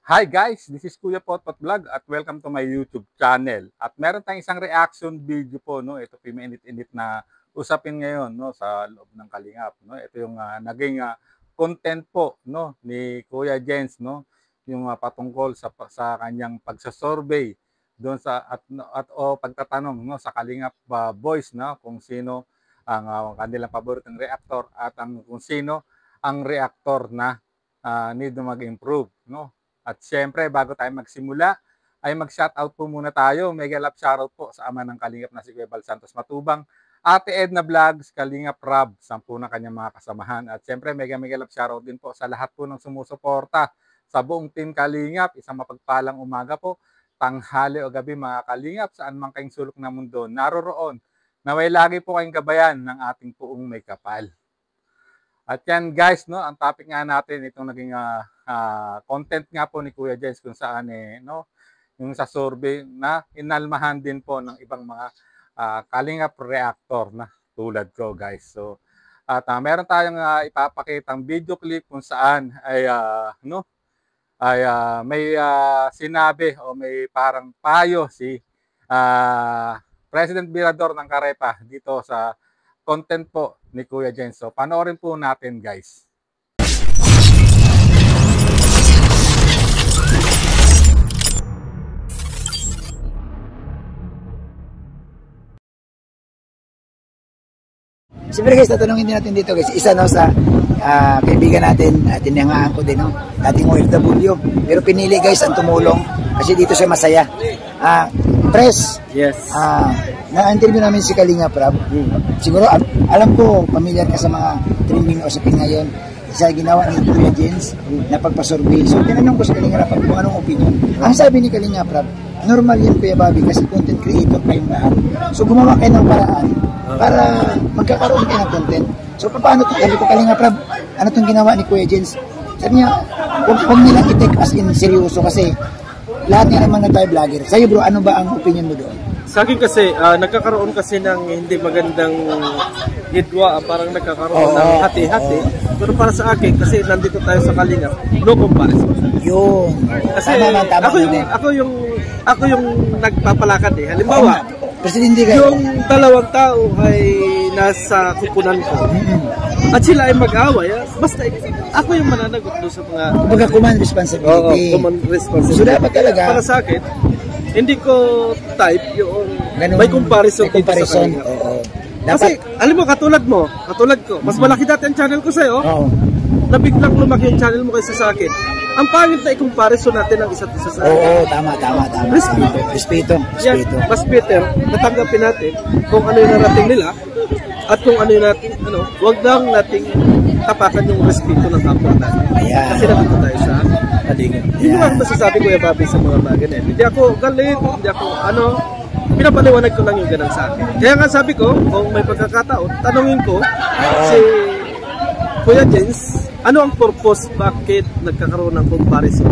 Hi guys, this is Kuya Potpot Vlog at welcome to my YouTube channel. At meron tayong isang reaction video po, no. Ito po yung mainit-init na usapin ngayon, no, sa loob ng Kalingap, no. Ito yung naging content po, no, ni Kuya Jens, no, yung patungkol sa kanyang pagsa-survey doon o pagtatanong, no, sa Kalingap boys, no, kung sino ang kanilang paboritong reactor at kung sino ang reactor na need na mag-improve, no. At syempre, bago tayo magsimula, ay mag-shoutout po muna tayo. Mega love shoutout po sa ama ng Kalingap na si Kuya Bal Santos Matubang, Ate Edna Vlogs, Kalingap Rob, 10 na kanyang mga kasamahan. At syempre, mega love shoutout din po sa lahat po ng sumusuporta sa buong team Kalingap. Isang mapagpalang umaga po, tanghali o gabi mga Kalingap, saan man kayong sulok ng mundo naroroon. Naway lagi po kayong gabayan ng ating puong may kapal. At yan guys, no, ang topic nga natin itong naging content nga po ni Kuya Jens kung saan no, yung sa survey na inalmahan din po ng ibang mga Kalingap reactor na tulad ko guys. So at meron tayong ipapakitang video clip kung saan ay no ay may sinabi o may parang payo si President Virador ng Carepa dito sa content po ni Kuya Jens. So, panoorin po natin guys. Siyempre guys, tatanungin din natin dito guys, isa no sa kaibigan natin, tinangaan ko din no, dating OFW, pero pinili guys ang tumulong kasi dito siya masaya. Pres, yes. Na-interview namin si Kalingap Rob. Siguro, alam ko, familiar ka sa mga trending usapin ngayon sa ginawa ni Kuya Jens na pagpasurvey. So, tinanong ko si Kalingap Rob kung anong opinion. Ang sabi ni Kalingap Rob, normal yan Kuya Bobby kasi content creator kayong lahat. So, gumawa kayo ng paraan para magkakaroon kayo ng content. So, paano ito? Sabi ko, Kalingap Rob, ano itong ginawa ni Kuya Jens? Sabi niya, huwag nilang i-take as in seryoso kasi lahat nga naman na tayo vlogger. Sa'yo bro, ano ba ang opinion mo doon? Sa akin kasi, nagkakaroon kasi ng hindi magandang hidwa, parang nagkakaroon ng hati-hati. Pero para sa akin, kasi nandito tayo sa Kalingap, no comparison. Yun. Kasi ako yung nagpapalakad eh. Halimbawa, Presidente kayo. yung dalawang tao ay nasa kupunan ko. At sila ay mag-away, basta ako yung mananagot doon sa mga... Kumbaga command responsibility. Oo, command responsibility. So dapat talaga... Para sa akin, hindi ko type yung ganun, may comparison. May comparison, oo. Kasi, alam mo, katulad ko, mas malaki dati ang channel ko sa'yo, na biglang lumaki yung channel mo kaysa sa akin. Ang pangit na i-comparison natin ang isa't isa sa akin. Oo, tama. Respeto. Yan, mas better, natanggapin natin kung ano yung narating nila, at kung ano yung natin, huwag lang nating tapakan yung respeto ng kapwa natin. Ayan. Kasi nandito tayo sa Kalingap. Yun yung masasabi ko yung Bobby sa mga bagay na yun. Hindi ako galit, hindi ako pinapaliwanag ko lang yung ganang sa akin. Kaya nga sabi ko, kung may pagkakataon, tanungin ko si Kuya Jens, ano ang purpose, bakit nagkakaroon ng comparison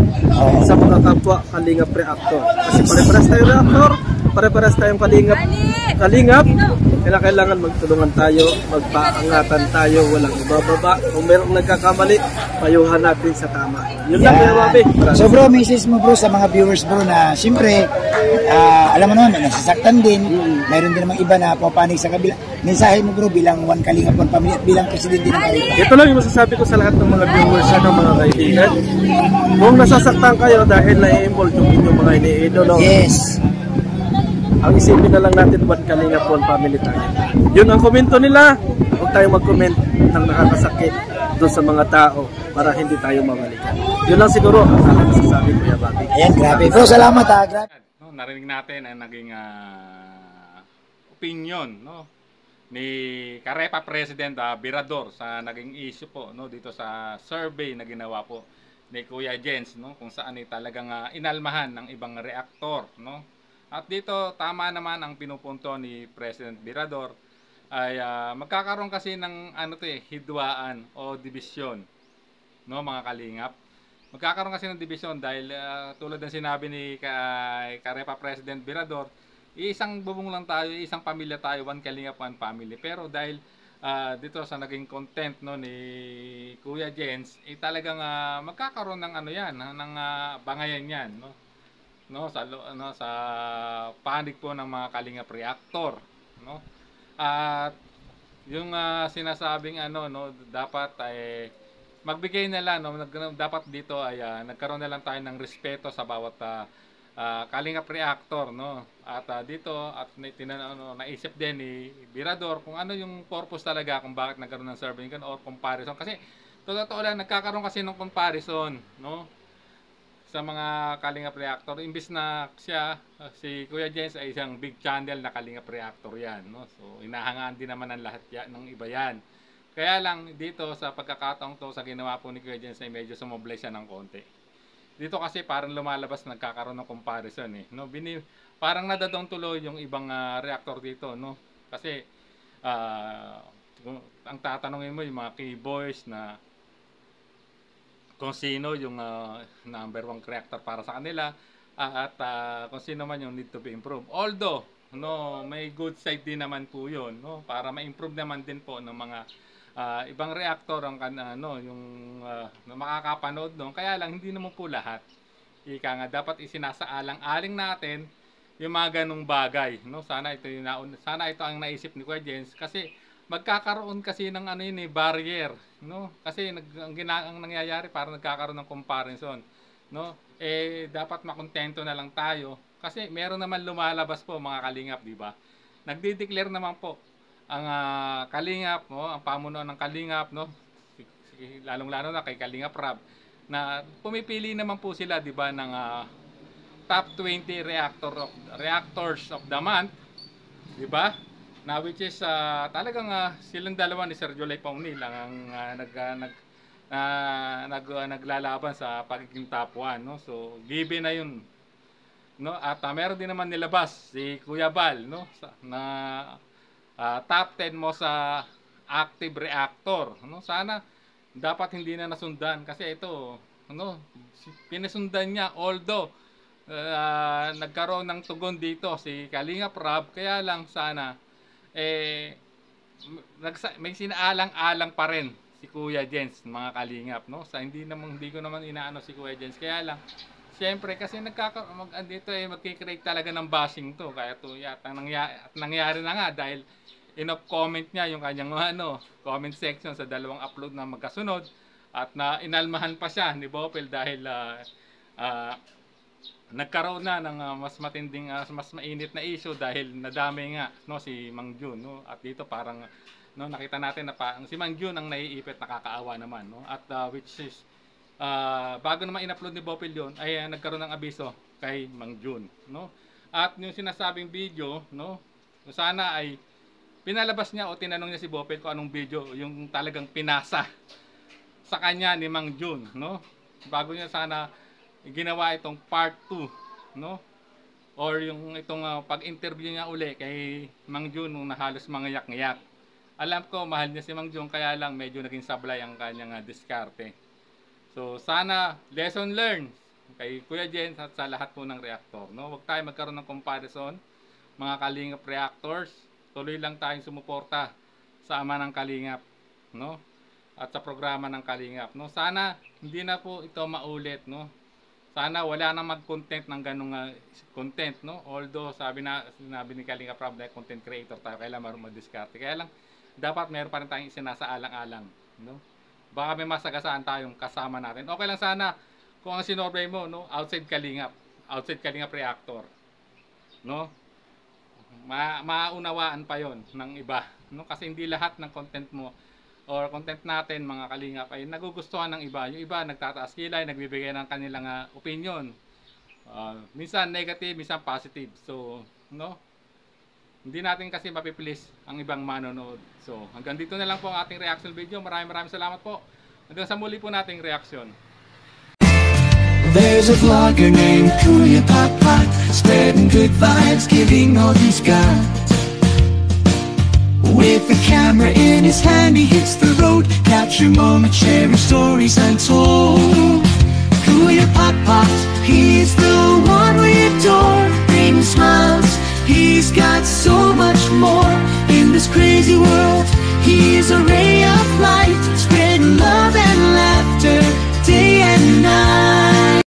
sa mga kapwa Kalingap reactor? Kasi pare-paras tayong reactor, pare-paras tayong Kalingap, kailangan magtulungan tayo, magpaangatan tayo, walang ibababa. Kung merong nagkakamali, payuhan natin sa tama. Yun lang, Kuya Bobby. So bro, message mo bro sa mga viewers bro na siyempre, alam mo naman, nasasaktan din. Mayroon din namang iba na pumapanig sa kabila. Mensahe mo bro bilang One Kalingap, One Pamilya at bilang Presidente ng Kalingap. Ito lang yung masasabi ko sa lahat ng mga viewers at mga kaibigan. Kung nasasaktan kayo dahil na-involve yung inyong mga iniidolo, yes. ang isipin na lang natin One Kalingap, One Family tayo. Yun ang komento nila. Huwag tayong mag-comment ng nakakasakit doon sa mga tao para hindi tayo mamalikan. Yun lang siguro ang masasabi ko, Kuya Bobby. Ayan, grabe. Bro, salamat ha. Grabe. No, narinig natin ang naging opinion, no, ni Carepa President Virador sa naging issue po, no, dito sa survey na ginawa po ni Kuya Jens, no, kung saan talagang inalmahan ng ibang reactor, no. At dito tama naman ang pinupunto ni President Virador ay magkakaroon kasi ng hidwaan o division, no, mga Kalingap. Magkakaroon kasi ng division dahil tulad ng sinabi ni Carepa President Virador, isang bubong lang tayo, isang pamilya tayo, One Kalingap, One Family. Pero dahil dito sa naging content no ni Kuya Jens, talagang magkakaroon ng ano yan, ng bangayan yan, sa panig po ng mga Kalingap Reactor, no? At yung sinasabing dapat ay magbigay na lang, dapat dito ay nagkaroon na lang tayo ng respeto sa bawat Kalingap Reactor, no? At dito at naisip din ni Birador kung ano yung purpose talaga kung bakit nagkaroon ng survey or comparison, kasi totoo lang nagkakaroon kasi ng comparison, no? Sa mga Kalingap Reactor, imbis na si Kuya Jens ay isang big channel na Kalingap Reactor yan, no? So inahangaan din naman ng lahat ng iba yan. Kaya lang dito sa pagkakataong to, sa ginawa po ni Kuya Jens ay medyo sumoblay siya ng konti. Dito kasi parang lumalabas, nagkakaroon ng comparison no? Parang nadadong tuloy yung ibang reactor dito, no? Kasi ang tatanungin mo yung mga key boys na kung sino yung number 1 reactor para sa kanila, at kung sino man yung need to be improved. Although may good side din naman po yun, no? Para ma-improve naman din po ng mga ibang reactor ang yung makakapanood doon. Kaya lang hindi naman po lahat. Ika nga dapat isinasaalang-aling natin yung mga ganung bagay, no? Sana ito ang naisip ni Kuya Jens, kasi magkakaroon kasi ng barrier, no? Kasi ang nangyayari parang nagkakaroon ng comparison, no? Dapat makontento na lang tayo kasi meron naman lumalabas po mga Kalingap, di ba? Nagdi-declare naman po ang Kalingap, no? Ang pamunuan ng Kalingap, no? Lalong-lalo na kay Kalingap Rab, na pumipili naman po sila, di ba, ng top 20 reactors of the month, di ba? Na which is talagang silang dalawa ni Sergio Lay Paunil ang naglalaban sa pagiging top 1, no? So given na yun, no? At meron din naman nilabas si Kuya Bal, no? Na top 10 mo sa active reactor, no? Sana dapat hindi na nasundan, kasi ito, pinasundan niya, although nagkaroon ng tugon dito si Kalingap Rab, kaya lang sana may sinaalang-alang pa rin si Kuya Jens, mga Kalingap, no? Hindi ko naman inaano si Kuya Jens, kaya lang siyempre kasi magki-create talaga ng bashing to, kaya to yata nangyari na nga dahil enough comment niya yung kanyang comment section sa dalawang upload na magkasunod, at inalmahan pa siya ni Bopel dahil nagkaroon na ng mas matinding, mas mainit na issue dahil nadami nga si Mang Jun, no? At dito parang nakita natin na si Mang Jun ang naiipit, nakakaawa naman, no? At which is bago naman in-upload ni Bopel yun ay nagkaroon ng abiso kay Mang Jun, no? At yung sinasabing video, no, sana ay pinalabas niya o tinanong niya si Bopel kung anong video yung talagang pinasa sa kanya ni Mang Jun, no? Bago niya sana ginawa itong part 2, no? Or yung itong pag-interview niya uli kay Mang Jun nung halos mangiyak-ngiyak. Alam ko mahal niya si Mang Jun, kaya lang medyo naging sablay ang kanyang diskarte. So sana lesson learned kay Kuya Jens at sa lahat po ng reactor, no? Huwag tayo magkaroon ng comparison, mga Kalingap Reactors. Tuloy lang tayong sumuporta sa ama ng Kalingap, no? At sa programa ng Kalingap, no? Sana hindi na po ito maulit, no? Sana wala nang mag-content ng ganung content, no? Although sinabi ni Kalingap Rab na content creator tayo, kailangan marunong mag-discarte. Kaya lang dapat meron pa rin tayong isinasaalang-alang, no? Baka may masagasaan tayong kasama natin. Okay lang sana kung ang sinorvey mo, no, outside Kalingap Reactor, no? Maunawaan pa yon ng iba, no? Kasi hindi lahat ng content mo or content natin, mga Kalingap, ay nagugustuhan ng iba. Yung iba nagtataas kilay, nagbibigay ng kanilang opinion, minsan negative, minsan positive. So hindi natin kasi mapipilis ang ibang manonood. So hanggang dito na lang po ang ating reaction video. Maraming salamat po. Hanggang sa muli po nating reaction. There's a vlogger named Kuya Pot, spreading good vibes, giving all he's got. With the camera in his hand, he hits the road, capture moments, sharing stories untold. Kuya Pot, he's the one we adore, bringing smiles. He's got so much more in this crazy world. He is a ray of light, spreading love and